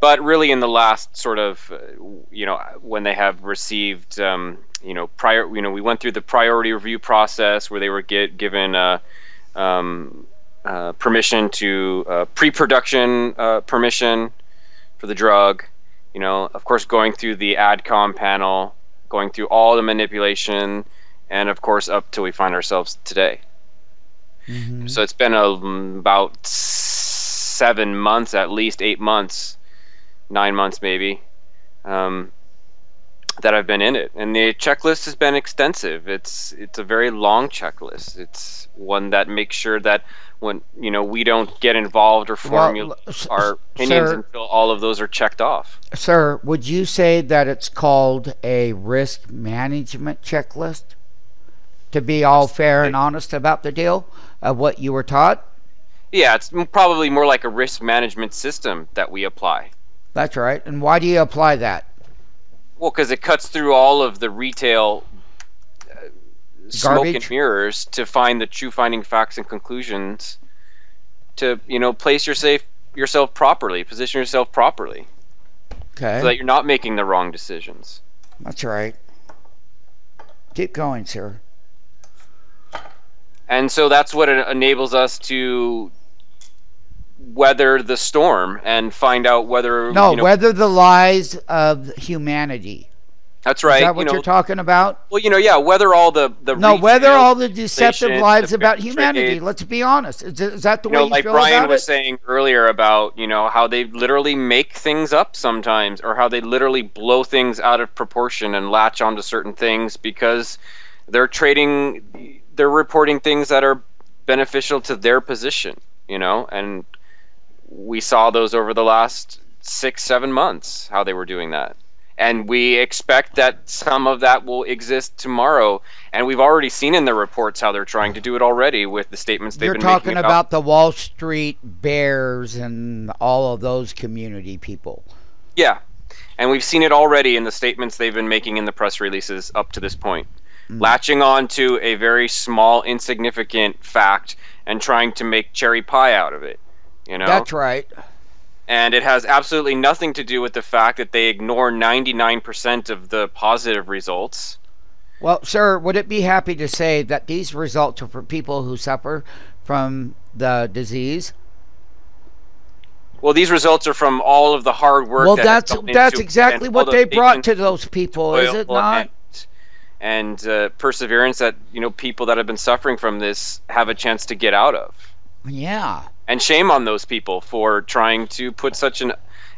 But really, in the last sort of, when they have received, we went through the priority review process where they were given um, permission to pre-production permission for the drug. Of course, going through the AdCom panel, going through all the manipulation, and of course, up till we find ourselves today. Mm-hmm. So it's been about 7 months, at least 8 months, 9 months maybe, um, that I've been in it, and the checklist has been extensive. It's a very long checklist. It's one that makes sure that when we don't get involved or formulate our opinions sir, until all of those are checked off. sir, would you say that it's called a risk management checklist? To be all fair and honest about the deal of what you were taught? Yeah, it's probably more like a risk management system that we apply. That's right. And why do you apply that? Well, because it cuts through all of the retail smoke and Garbage? mirrors to find the true finding facts and conclusions to place yourself properly, position yourself properly, so Okay. that you're not making the wrong decisions. That's right. Keep going, sir. And so that's what it enables us to weather the storm and find out whether No, whether the lies of humanity. that's Is right. that what you're talking about? Well, yeah, whether all the No, whether retail all the deceptive lies the about fair humanity. trade, Let's be honest. Is that the way you like feel Brian about was it? saying earlier about how they literally make things up sometimes, or how they literally blow things out of proportion and latch onto certain things because they're reporting things that are beneficial to their position, and we saw those over the last 6-7 months, how they were doing that. And we expect that some of that will exist tomorrow. And we've already seen in the reports how they're trying to do it already with the statements they've You're been making talking about the Wall Street bears and all of those community people. Yeah. And we've seen it already in the statements they've been making in the press releases up to this point. Latching on to a very small, insignificant fact and trying to make cherry pie out of it. That's right. And it has absolutely nothing to do with the fact that they ignore 99% of the positive results. Well, sir, would it be happy to say that these results are for people who suffer from the disease? Well, these results are from all of the hard work Well, that has that's gone that's into it, and exactly all what the they brought patience, to those people, is it toil, not? and perseverance that people that have been suffering from this have a chance to get out of. Yeah. And shame on those people for trying to put such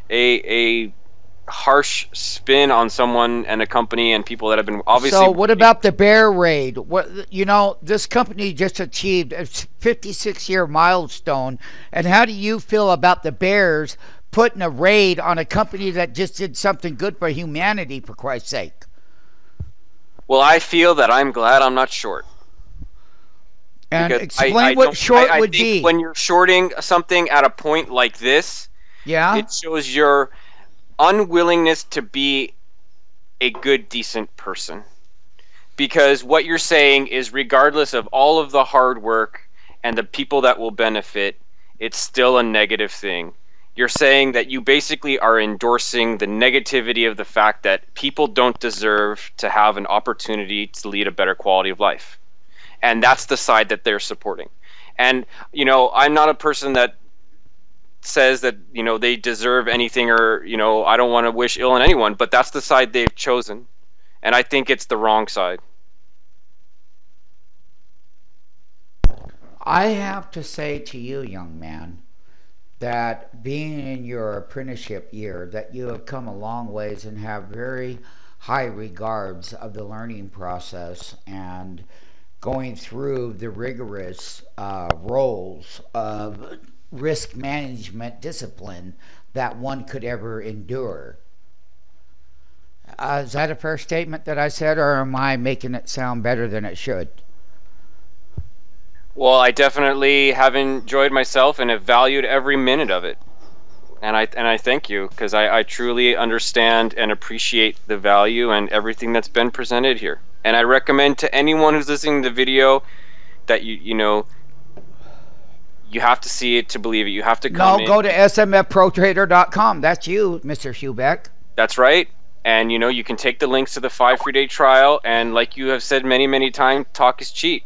a harsh spin on someone and a company and people that have been obviously. So what about the bear raid? This company just achieved a 56-year milestone, and how do you feel about the bears putting a raid on a company that just did something good for humanity, for Christ's sake? Well, I feel that I'm glad I'm not short. And Because explain what short I would think be. when you're shorting something at a point like this, Yeah? it shows your unwillingness to be a good, decent person. Because what you're saying is, regardless of all of the hard work and the people that will benefit, it's still a negative thing. You're saying that you basically are endorsing the negativity of the fact that people don't deserve to have an opportunity to lead a better quality of life. And that's the side that they're supporting. And I'm not a person that says that they deserve anything, or I don't want to wish ill on anyone, but that's the side they've chosen, and I think it's the wrong side. I have to say to you, young man, that being in your apprenticeship year, that you have come a long ways and have very high regards of the learning process and going through the rigorous roles of risk management discipline that one could ever endure. Is that a fair statement that I said, or am I making it sound better than it should? Well, I definitely have enjoyed myself and have valued every minute of it. And I thank you, because I truly understand and appreciate the value and everything that's been presented here. And I recommend to anyone who's listening to the video that You have to see it to believe it. You have to come No, in. go to smfprotrader.com. That's you, Mr. Hubeck. That's right. And you can take the links to the 5 free day trial, and like you have said many, many times, talk is cheap.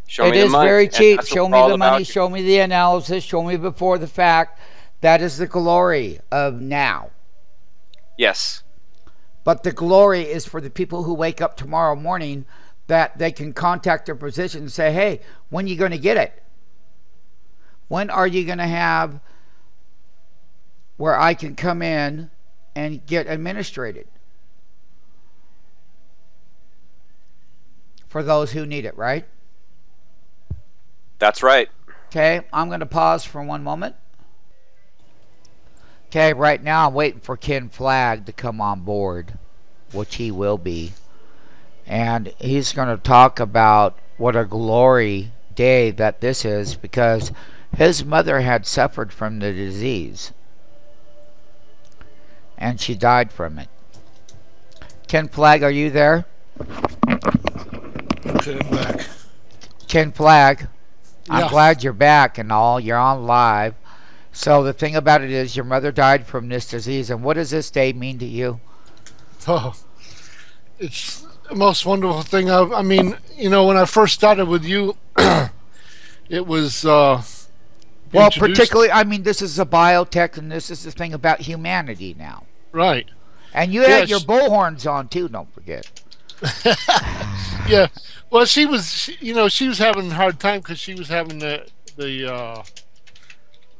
Show It me the is money. very And cheap. that's what Show we're me all the money. about. Show me the analysis. Show me before the fact. That is the glory of now. Yes. But the glory is for the people who wake up tomorrow morning that they can contact their physician and say, hey, when are you going to get it? When are you going to have where I can come in and get administrated? For those who need it, right? That's right. Okay, I'm going to pause for one moment. Okay, right now I'm waiting for Ken Flagg to come on board, which he will be. And he's going to talk about what a glory day that this is, because his mother had suffered from the disease. And she died from it. Ken Flagg, are you there? Okay, I'm back. Ken Flagg, I'm Yeah. glad you're back and all. You're on live. So the thing about it is your mother died from this disease. And what does this day mean to you? Oh, it's the most wonderful thing. I mean, when I first started with you, it was Well, introduced- particularly, I mean, this is a biotech, and this is the thing about humanity now. right. And you had Yes. your bullhorns on, too, don't forget. Yeah. Well, she was having a hard time because she was having the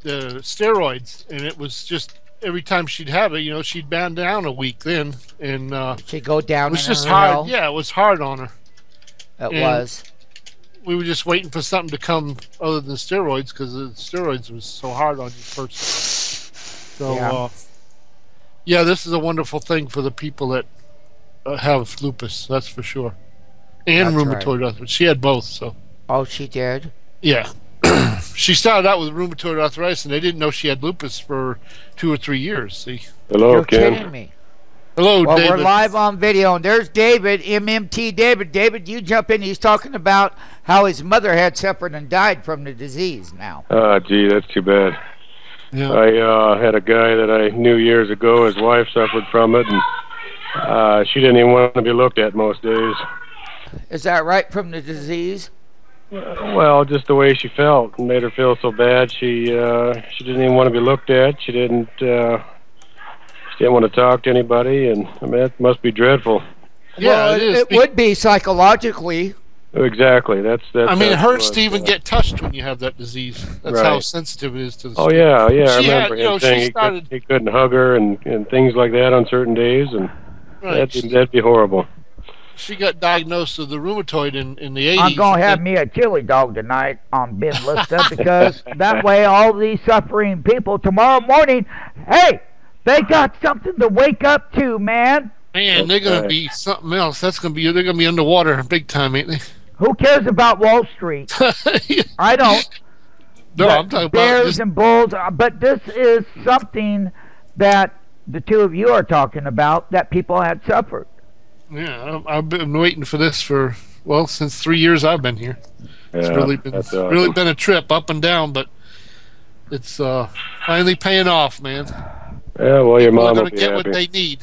steroids, and it was just every time she'd have it, she'd band down a week then, and She'd go down it was in just her hard. hell. Yeah, it was hard on her. It And was. we were just waiting for something to come other than steroids because the steroids was so hard on you person. So, Yeah. yeah, this is a wonderful thing for the people that have lupus. That's for sure, and That's rheumatoid arthritis. She had both, so Oh, she did? yeah. She started out with rheumatoid arthritis, and they didn't know she had lupus for 2 or 3 years. See, Hello, You're Ken. kidding me. hello, Well, David. we're live on video, and there's David, MMT David. David, you jump in. He's talking about how his mother had suffered and died from the disease now. Gee, that's too bad. Yeah. I had a guy that I knew years ago. His wife suffered from it, and she didn't even want to be looked at most days. Is that right, from the disease? Well, just the way she felt made her feel so bad. She didn't even want to be looked at. She didn't want to talk to anybody, and I mean that must be dreadful. Yeah, Well, it is. it would be psychologically. Exactly. That's. I mean, it hurts what, to even get touched when you have that disease. That's Right. how sensitive it is to the Oh skin. yeah, yeah. I She had- remember you know, him she saying started- he couldn't hug her and things like that on certain days, and Right. that'd be horrible. She got diagnosed with the rheumatoid in the 80s. I'm going to have and- me a chili dog tonight on Benlysta because that way all these suffering people tomorrow morning, hey, they got something to wake up to, man. Man, they're going to be something else. They're going to be underwater big time, ain't they? Who cares about Wall Street? I don't. No, But I'm talking about bears just, and bulls. But this is something that the two of you are talking about that people had suffered. yeah. I've been waiting for this since 3 years I've been here. It's Yeah, really been that's awesome. really been a trip up and down, but it's finally paying off, man. Yeah, well, your People are mom will going to be get happy. what they need.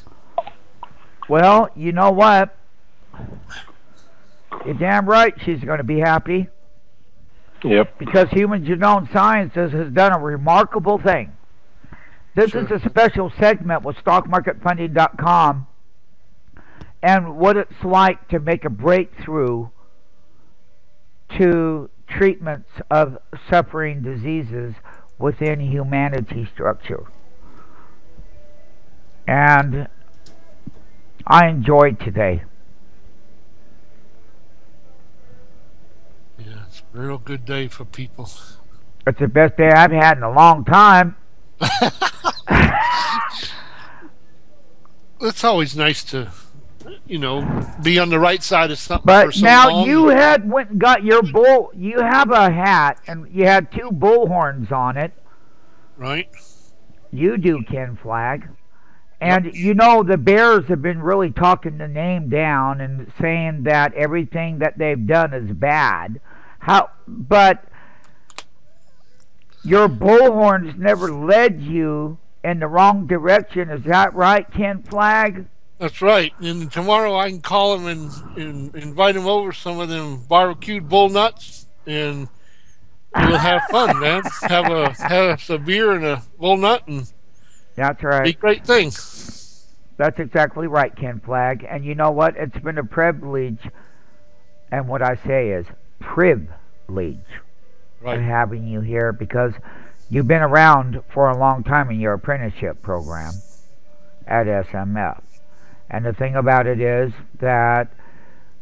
Well, you know what? You're damn right she's going to be happy Yep. because Human Genome Sciences has done a remarkable thing. This is a special segment with StockMarketFunding.com and what it's like to make a breakthrough to treatments of suffering diseases within humanity structure. And I enjoyed today. Yeah, it's a real good day for people. It's the best day I've had in a long time. It's always nice to, be on the right side of something for But so now long. you had went and got your bull. You have a hat and you had two bull horns on it. Right? You do, Ken Flagg. And you know the Bears have been really talking the name down and saying that everything that they've done is bad. But Your bullhorns never led you in the wrong direction. Is that right, Ken Flagg? That's right. And tomorrow I can call them and invite them over some of them barbecued bull nuts, and we'll have fun, man. Have us a beer and a bull nut, and That's be right. a great thing. That's exactly right, Ken Flagg. And you know what? It's been a privilege, and what I say is privilege of Right. having you here because you've been around for a long time in your apprenticeship program at SMF. And the thing about it is that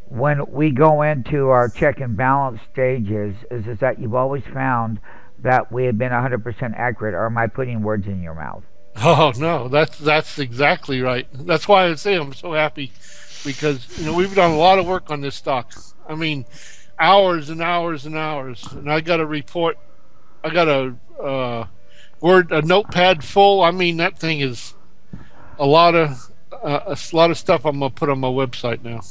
when we go into our check and balance stages, is that you've always found that we have been 100% accurate. Or am I putting words in your mouth? Oh no, that's exactly right. That's why I say I'm so happy because we've done a lot of work on this stock. I mean, hours and hours and hours, and I got a report. I got a notepad full. I mean, that thing is a lot of stuff I'm gonna put on my website now.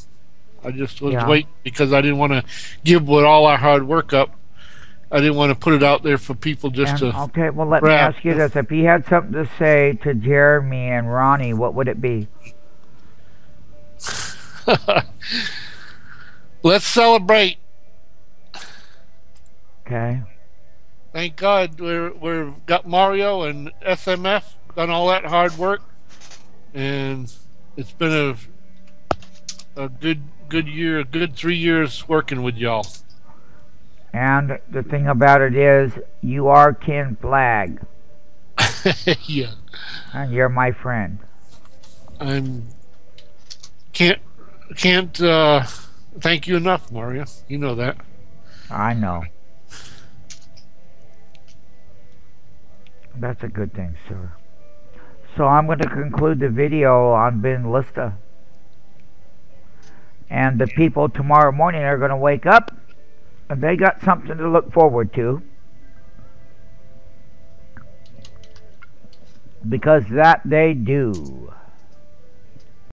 I just was Yeah. waiting because I didn't want to give with all our hard work up. I didn't want to put it out there for people just And to okay, well, let me grab. ask you this: if you had something to say to Jeremy and Ronnie, what would it be? Let's celebrate. Okay. Thank God we've got Mario and SMF done all that hard work, and it's been a good year, a good 3 years working with y'all. And the thing about it is, you are Ken Flagg, Yeah, and you're my friend. I'm can't can't thank you enough, Mario. You know that. I know. That's a good thing, sir. So I'm going to conclude the video on Benlysta. And the people tomorrow morning are going to wake up and they got something to look forward to. Because that they do.